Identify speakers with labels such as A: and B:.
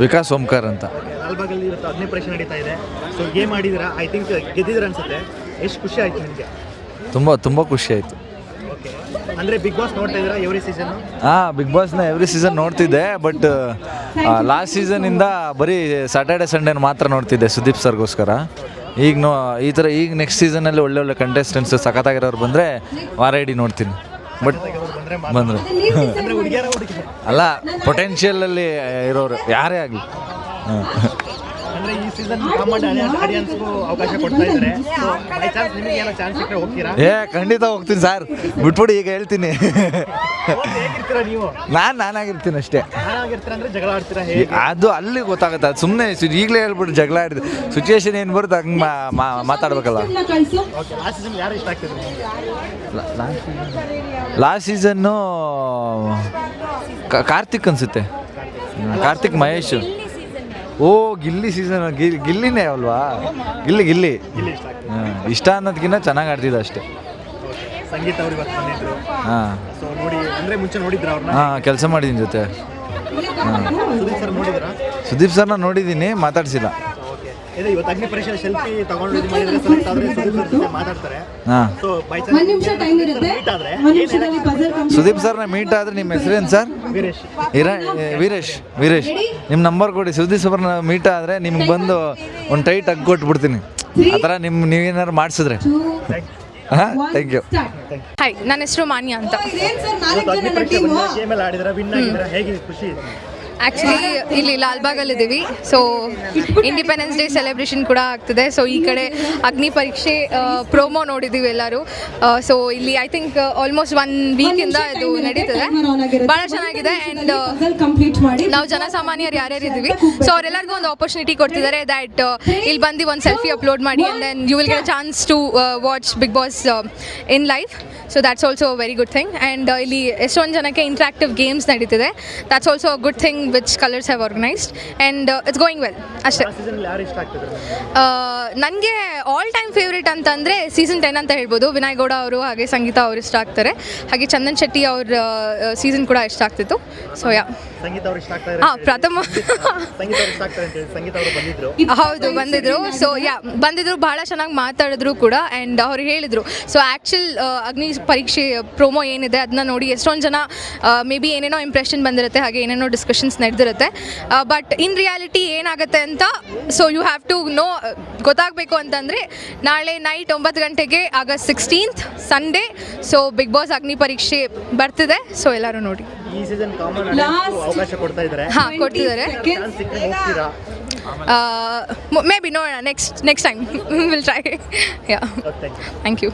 A: ವಿಕಾಸ್ ಓಂಕಾರ್ ಅಂತ.
B: ಲಾಲ್ಬಾಗಲ್ಲಿ ಇವತ್ತು ಅಗ್ನಿ ಪರೀಕ್ಷೆ ನಡೀತಾ ಇದೆ. ಸೊ ಗೇಮ್ ಆಡಿದ್ದೀರಾ, ಐ ಥಿಂಕ್ ಗೆದ್ದಿದ್ದೀರ ಅನ್ಸುತ್ತೆ. ಎಷ್ಟು ಖುಷಿ ಆಯ್ತು ನಿಮಗೆ?
A: ತುಂಬ ಖುಷಿ ಆಯಿತು.
B: ಓಕೆ, ಅಂದರೆ ಬಿಗ್ ಬಾಸ್ ನೋಡ್ತಾ ಇದ್ದೀರಾ ಎವ್ರಿ ಸೀಸನ್?
A: ಬಿಗ್ ಬಾಸ್ನ ಎವ್ರಿ ಸೀಸನ್ ನೋಡ್ತಿದ್ದೆ, ಬಟ್ ಲಾಸ್ಟ್ ಸೀಸನಿಂದ ಬರೀ ಸ್ಯಾಟರ್ಡೆ ಸಂಡೇನ ಮಾತ್ರ ನೋಡ್ತಿದ್ದೆ ಸುದೀಪ್ ಸರ್ಗೋಸ್ಕರ. ಈಗ ಈಗ ನೆಕ್ಸ್ಟ್ ಸೀಸನಲ್ಲಿ ಒಳ್ಳೆ ಕಂಟೆಸ್ಟೆಂಟ್ಸ್ ಸಖತ್ತಾಗಿರೋರು ಬಂದರೆ ವಾರ ಇಡೀ ನೋಡ್ತೀನಿ. ಬಟ್ ಬಂದರು ಅಲ್ಲ, ಪೊಟೆನ್ಷಿಯಲಲ್ಲಿ ಇರೋರು ಯಾರೇ ಆಗಲಿ.
B: ಅಂದರೆ ಈ ಸೀಸನ್ ಆಡಿಯನ್ಸ್ಗೂ ಅವಕಾಶ ಕೊಡ್ತಾ ಇದ್ದಾರೆ. ಸೊ ಬೈ ಚಾನ್ಸ್ ನಿಮಗೆ ಏನೋ ಚಾನ್ಸ್ ಸಿಕ್ಕರೆ ಹೋಗ್ತೀರಾ?
A: ಖಂಡಿತ ಹೋಗ್ತೀನಿ ಸರ್, ಬಿಟ್ಬಿಡಿ ಈಗ ಹೇಳ್ತೀನಿ.
B: ಹೇಗಿರ್ತೀರಾ ನೀವು?
A: ನಾನಾಗಿರ್ತೀನಿ ಅಷ್ಟೇ.
B: ನಾನಾಗಿರ್ತೀರ ಅಂದರೆ ಜಗಳ ಆಡ್ತೀರಾ? ಹೇಗೆ?
A: ಅದು ಅಲ್ಲಿ ಗೊತ್ತಾಗುತ್ತೆ. ಅದು ಸುಮ್ಮನೆ ಈಗಲೇ ಹೇಳ್ಬಿಟ್ಟು ಜಗಳ ಆಡಿದೆ, ಸಿಚುವೇಶನ್ ಏನು ಬರುತ್ತೆ ಹಂಗೆ ಮಾತಾಡ್ಬೇಕಲ್ಲ.
B: ಓಕೆ, ಲಾಸ್ಟ್ ಸೀಸನ್ ಯಾರು ಇಷ್ಟ ಆಗ್ತಿದ್ರು ನಿಮಗೆ?
A: ಲಾಸ್ಟ್ ಸೀಸನ್ನು ಕಾರ್ತಿಕ್ ಅನಿಸುತ್ತೆ. ಕಾರ್ತಿಕ್ ಮಹೇಶ್. ಗಿಲ್ಲಿ ಸೀಸನ್ ಗಿಲ್ಲಿನೇ ಅಲ್ವಾ? ಗಿಲ್ಲಿ ಇಷ್ಟ ಅನ್ನೋದಕ್ಕಿಂತ ಚೆನ್ನಾಗಿ ಆಡ್ತಿದ್ದ ಅಷ್ಟೇ.
B: ಸಂಗೀತ ಅವ್ರು ಇವತ್ತು ಬಂದಿದ್ರು. ಸೊ ನೋಡಿ, ಅಂದರೆ ಮುಂಚೆ ನೋಡಿದ್ರ ಅವ್ರನ್ನ?
A: ಕೆಲಸ ಮಾಡಿದ್ದೀನಿ ಜೊತೆ.
B: ಸುದೀಪ್ ಸರ್ ನೋಡಿದ್ರಾ?
A: ಸುದೀಪ್ ಸರ್ನ ನೋಡಿದ್ದೀನಿ, ಮಾತಾಡ್ಸಿಲ್ಲ.
B: ಇದೆ ಇವತ್ತು ಅಗ್ನಿ ಪರೀಕ್ಷೆ ಸೆಲ್ಫಿ ತಗೊಂಡು ಇದು ಮಾಡಿದ್ರೆ ಸೆಲೆಕ್ಟ್ ಆದರೆ ಸುದೀಪ್ ಸರ್ ಜೊತೆ ಮಾತಾಡ್ತಾರೆ. ಸೊ ಬೈ ಚಾನ್ಸ್
C: ಒಂದು ನಿಮಿಷ ಟೈಮ್ ಇರುತ್ತೆ. ಒಂದು ನಿಮಿಷದಲ್ಲಿ ಪಜಲ್ ಕಂಪ್ಲೀಟ್.
A: ಸುದೀಪ್ ಸರ್ನ ಮೀಟ್ ಆದರೆ ನಿಮ್ಮ ಹೆಸರೇನು ಸರ್?
B: ವೀರೇಶ್.
A: ವೀರೇಶ್ ನಿಮ್ಮ ನಂಬರ್ ಕೊಡಿ. ಸುದೀಪ್ ಸರ್ನ ಮೀಟ್ ಆದರೆ ನಿಮ್ಗೆ ಬಂದು ಒಂದು ಟೈಟ್ ಹಗ್ ಕೊಟ್ಬಿಡ್ತೀನಿ. ಆ ಥರ ನೀವೇನಾದ್ರು ಮಾಡಿಸಿದ್ರೆ. Thank you.
D: ಹಾಯ್, ನನ್ನ ಹೆಸರು ಮಾನ್ಯ ಅಂತ.
B: ಅಗ್ನಿ ಪರೀಕ್ಷೆ ಗೇಮ್ ಎಲ್ಲ ಆಡಿದ್ರೆ ವಿನ್ ಆಗಿದ್ರೆ ಹೇಗೆ ಖುಷಿ?
D: ಆ್ಯಕ್ಚುಲಿ ಇಲ್ಲಿ ಲಾಲ್ಬಾಗಲ್ಲಿದ್ದೀವಿ. ಸೊ ಇಂಡಿಪೆಂಡೆನ್ಸ್ ಡೇ ಸೆಲೆಬ್ರೇಷನ್ ಕೂಡ ಆಗ್ತಿದೆ. ಸೊ ಈ ಕಡೆ ಅಗ್ನಿ ಪರೀಕ್ಷೆ ಪ್ರೋಮೋ ನೋಡಿದ್ದೀವಿ ಎಲ್ಲರೂ. ಸೊ ಇಲ್ಲಿ ಐ ಥಿಂಕ್ ಆಲ್ಮೋಸ್ಟ್ 1 ವೀಕಿಂದ ಇದು ನಡೀತದೆ. ಭಾಳ ಚೆನ್ನಾಗಿದೆ. ಆ್ಯಂಡ್ ನಾವು ಜನಸಾಮಾನ್ಯರು ಯಾರ್ಯಾರಿದ್ದೀವಿ, ಸೊ ಅವರೆಲ್ಲರಿಗೂ ಒಂದು ಆಪರ್ಚುನಿಟಿ ಕೊಡ್ತಿದ್ದಾರೆ ದ್ಯಾಟ್ ಇಲ್ಲಿ ಬಂದು ಒಂದು ಸೆಲ್ಫಿ ಅಪ್ಲೋಡ್ ಮಾಡಿ and then you will get a chance to watch Bigg Boss in live. So that's also very good thing. And ಇಲ್ಲಿ ಎಷ್ಟೊಂದು ಜನಕ್ಕೆ ಇಂಟ್ರಾಕ್ಟಿವ್ ಗೇಮ್ಸ್ ನಡೀತಿದೆ. That's also a good thing which Colors have organised and it's going well ಅಷ್ಟೇ. ನನಗೆ all time favourite ಅಂತಂದರೆ season 10 ಅಂತ ಹೇಳ್ಬೋದು. ವಿನಯ್ ಗೌಡ ಅವರು ಹಾಗೆ ಸಂಗೀತ ಅವರು ಇಷ್ಟ ಆಗ್ತಾರೆ. ಹಾಗೆ ಚಂದನ್ ಶೆಟ್ಟಿ ಅವ್ರ ಸೀಸನ್ ಕೂಡ ಇಷ್ಟ ಆಗ್ತಿತ್ತು. ಸೊ ಪ್ರಥಮ ಹೌದು ಬಂದಿದ್ರು ಭಾಳ ಚೆನ್ನಾಗಿ ಮಾತಾಡಿದ್ರು ಕೂಡ. ಆ್ಯಂಡ್ ಅವ್ರು ಹೇಳಿದರು, ಸೊ ಆ್ಯಕ್ಚುಲ್ ಅಗ್ನಿ ಪರೀಕ್ಷೆ ಪ್ರೋಮೋ ಏನಿದೆ ಅದನ್ನ ನೋಡಿ ಎಷ್ಟೊಂದು ಜನ ಮೇ ಬಿ ಏನೇನೋ ಇಂಪ್ರೆಷನ್ ಬಂದಿರುತ್ತೆ, ಹಾಗೆ ಏನೇನೋ ಡಿಸ್ಕಷನ್ಸ್ ನಡೆದಿರುತ್ತೆ. ಬಟ್ ಇನ್ ರಿಯಾಲಿಟಿ ಏನಾಗುತ್ತೆ ಅಂತ so you have to know, ಗೊತ್ತಾಗಬೇಕು ಅಂತಂದರೆ ನಾಳೆ ನೈಟ್ 9 ಗಂಟೆಗೆ August 16th Sunday. So Bigg Boss Agni Pariksha ಬರ್ತಿದೆ. ಸೊ ಎಲ್ಲರೂ ನೋಡಿ.
B: ಈ ಸೀಸನ್ ಅವಕಾಶ ಕೊಡ್ತಾ ಇದ್ದಾರೆ.
D: ಕೊಡ್ತಿದ್ದಾರೆ. ಮೇ ಬಿ ನೋಡೋಣ, next time will try. Yeah, thank you.